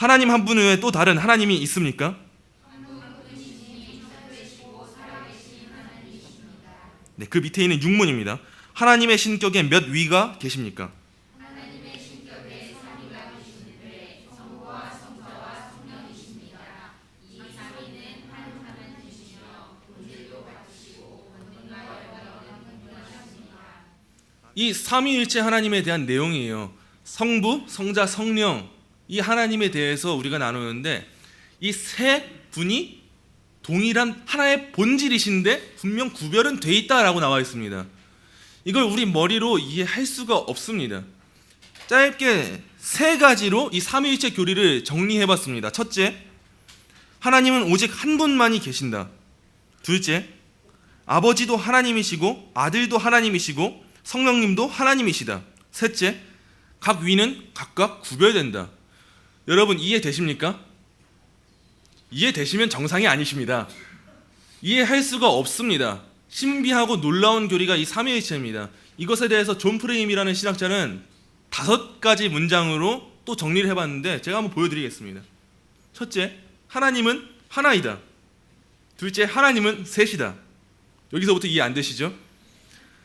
하나님 한 분 외에 또 다른 하나님이 있습니까? 네, 그 밑에 있는 육문입니다. 하나님의 신격에 몇 위가 계십니까? 이 삼위일체 하나님에 대한 내용이에요. 성부, 성자, 성령, 이 하나님에 대해서 우리가 나누는데 이 세 분이 동일한 하나의 본질이신데 분명 구별은 돼 있다라고 나와 있습니다. 이걸 우리 머리로 이해할 수가 없습니다. 짧게 세 가지로 이 삼위일체 교리를 정리해봤습니다. 첫째, 하나님은 오직 한 분만이 계신다. 둘째, 아버지도 하나님이시고 아들도 하나님이시고 성령님도 하나님이시다. 셋째, 각 위는 각각 구별된다. 여러분 이해되십니까? 이해되시면 정상이 아니십니다. 이해할 수가 없습니다. 신비하고 놀라운 교리가 이 삼위일체입니다. 이것에 대해서 존 프레임이라는 신학자는 5가지 문장으로 또 정리를 해봤는데 제가 한번 보여드리겠습니다. 첫째, 하나님은 하나이다. 둘째, 하나님은 셋이다. 여기서부터 이해 안 되시죠?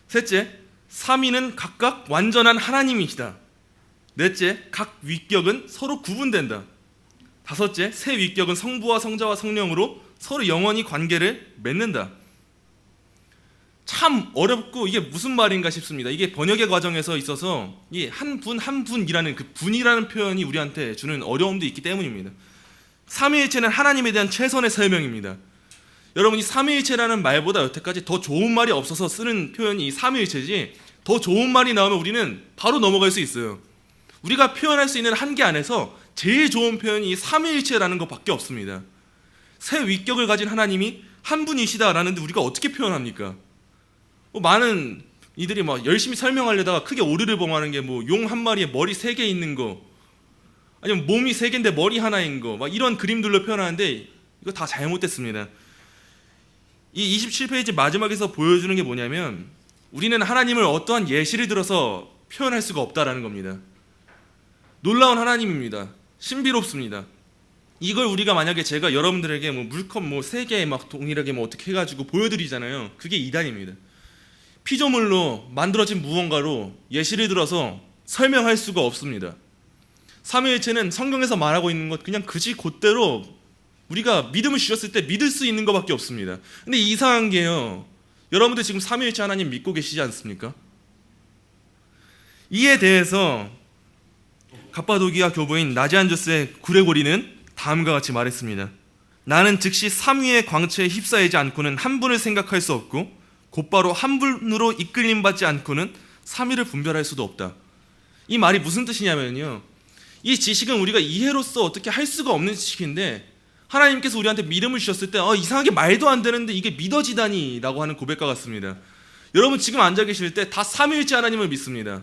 셋째, 삼위는 각각 완전한 하나님이시다. 넷째, 각 위격은 서로 구분된다. 다섯째, 세 위격은 성부와 성자와 성령으로 서로 영원히 관계를 맺는다. 참 어렵고 이게 무슨 말인가 싶습니다. 이게 번역의 과정에서 있어서 이 한 분 한 분이라는 그 분이라는 표현이 우리한테 주는 어려움도 있기 때문입니다. 삼위일체는 하나님에 대한 최선의 설명입니다. 여러분 이 삼위일체라는 말보다 여태까지 더 좋은 말이 없어서 쓰는 표현이 이 삼위일체지, 더 좋은 말이 나오면 우리는 바로 넘어갈 수 있어요. 우리가 표현할 수 있는 한계 안에서 제일 좋은 표현이 이 삼위일체라는 것밖에 없습니다. 세 위격을 가진 하나님이 한 분이시다라는데 우리가 어떻게 표현합니까? 많은 이들이 막 열심히 설명하려다가 크게 오류를 범하는 게 뭐 용 한 마리에 머리 3개 있는 거, 아니면 몸이 3개인데 머리 하나인 거, 막 이런 그림들로 표현하는데 이거 다 잘못됐습니다. 이 27페이지 마지막에서 보여주는 게 뭐냐면 우리는 하나님을 어떠한 예시를 들어서 표현할 수가 없다라는 겁니다. 놀라운 하나님입니다. 신비롭습니다. 이걸 우리가 만약에 제가 여러분들에게 뭐 물컵 뭐 3개 막 동일하게 뭐 어떻게 해가지고 보여드리잖아요. 그게 이단입니다. 피조물로 만들어진 무언가로 예시를 들어서 설명할 수가 없습니다. 삼위일체는 성경에서 말하고 있는 것 그냥 그지 곧대로 우리가 믿음을 주셨을 때 믿을 수 있는 것밖에 없습니다. 근데 이상한 게요, 여러분들 지금 삼위일체 하나님 믿고 계시지 않습니까? 이에 대해서 갑바도기아 교부인 나지안주스의 구레고리는 다음과 같이 말했습니다. 나는 즉시 삼위의 광채에 휩싸이지 않고는 한 분을 생각할 수 없고 곧바로 한 분으로 이끌림받지 않고는 삼위를 분별할 수도 없다. 이 말이 무슨 뜻이냐면요, 이 지식은 우리가 이해로서 어떻게 할 수가 없는 지식인데 하나님께서 우리한테 믿음을 주셨을 때 이상하게 말도 안 되는데 이게 믿어지다니 라고 하는 고백과 같습니다. 여러분 지금 앉아 계실 때 다 삼위일체 하나님을 믿습니다.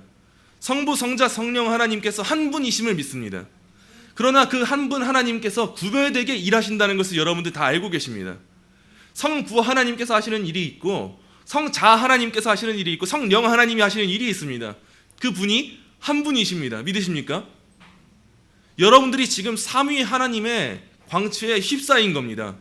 성부, 성자, 성령 하나님께서 한 분이심을 믿습니다. 그러나 그 한 분 하나님께서 구별되게 일하신다는 것을 여러분들 다 알고 계십니다. 성부 하나님께서 하시는 일이 있고 성자 하나님께서 하시는 일이 있고 성령 하나님이 하시는 일이 있습니다. 그 분이 한 분이십니다. 믿으십니까? 여러분들이 지금 삼위 하나님의 광채에 휩싸인 겁니다.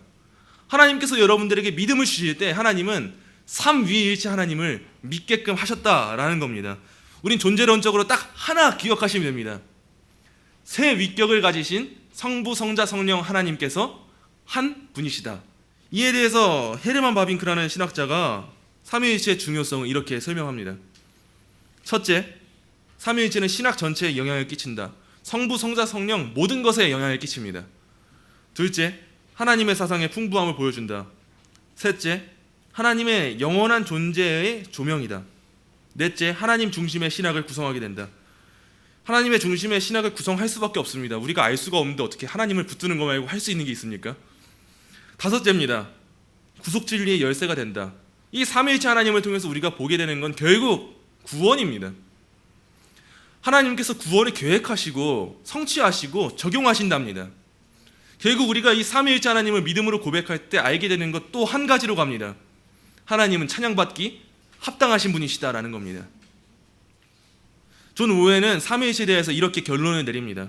하나님께서 여러분들에게 믿음을 주실 때 하나님은 삼위일체 하나님을 믿게끔 하셨다라는 겁니다. 우린 존재론적으로 딱 하나 기억하시면 됩니다. 세 위격을 가지신 성부, 성자, 성령 하나님께서 한 분이시다. 이에 대해서 헤르만 바빙크라는 신학자가 삼위일체의 중요성을 이렇게 설명합니다. 첫째, 삼위일체는 신학 전체에 영향을 끼친다. 성부, 성자, 성령 모든 것에 영향을 끼칩니다. 둘째, 하나님의 사상의 풍부함을 보여준다. 셋째, 하나님의 영원한 존재의 조명이다. 넷째, 하나님 중심의 신학을 구성하게 된다. 하나님의 중심의 신학을 구성할 수밖에 없습니다. 우리가 알 수가 없는데 어떻게 하나님을 붙드는 거 말고 할 수 있는 게 있습니까? 다섯째입니다. 구속진리의 열쇠가 된다. 이 삼위일체 하나님을 통해서 우리가 보게 되는 건 결국 구원입니다. 하나님께서 구원을 계획하시고 성취하시고 적용하신답니다. 결국 우리가 이 삼위일체 하나님을 믿음으로 고백할 때 알게 되는 것 또 한 가지로 갑니다. 하나님은 찬양받기 합당하신 분이시다라는 겁니다. 존 오웬은 삼위일체에 대해서 이렇게 결론을 내립니다.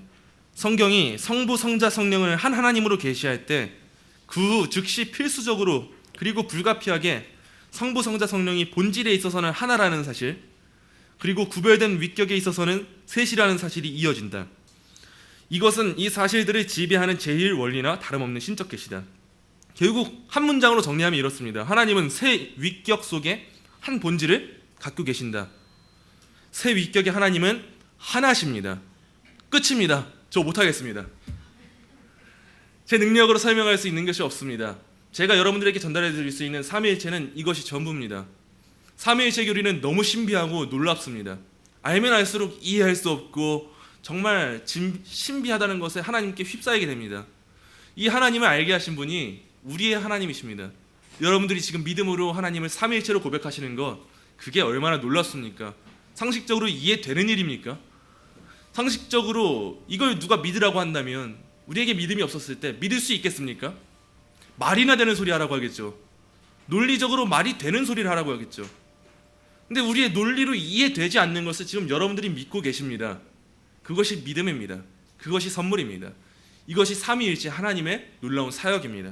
성경이 성부, 성자, 성령을 한 하나님으로 계시할 때 그 후 즉시 필수적으로 그리고 불가피하게 성부, 성자, 성령이 본질에 있어서는 하나라는 사실, 그리고 구별된 위격에 있어서는 셋이라는 사실이 이어진다. 이것은 이 사실들을 지배하는 제일 원리나 다름없는 신적 계시다. 결국 한 문장으로 정리하면 이렇습니다. 하나님은 세 위격 속에 한 본질을 갖고 계신다. 세 위격의 하나님은 하나십니다. 끝입니다. 저 못하겠습니다. 제 능력으로 설명할 수 있는 것이 없습니다. 제가 여러분들에게 전달해 드릴 수 있는 삼위일체는 이것이 전부입니다. 삼위일체 교리는 너무 신비하고 놀랍습니다. 알면 알수록 이해할 수 없고 정말 신비하다는 것에 하나님께 휩싸이게 됩니다. 이 하나님을 알게 하신 분이 우리의 하나님이십니다. 여러분들이 지금 믿음으로 하나님을 삼위일체로 고백하시는 것, 그게 얼마나 놀랍습니까? 상식적으로 이해되는 일입니까? 상식적으로 이걸 누가 믿으라고 한다면 우리에게 믿음이 없었을 때 믿을 수 있겠습니까? 말이나 되는 소리 하라고 하겠죠. 논리적으로 말이 되는 소리를 하라고 하겠죠. 근데 우리의 논리로 이해되지 않는 것을 지금 여러분들이 믿고 계십니다. 그것이 믿음입니다. 그것이 선물입니다. 이것이 삼위일체 하나님의 놀라운 사역입니다.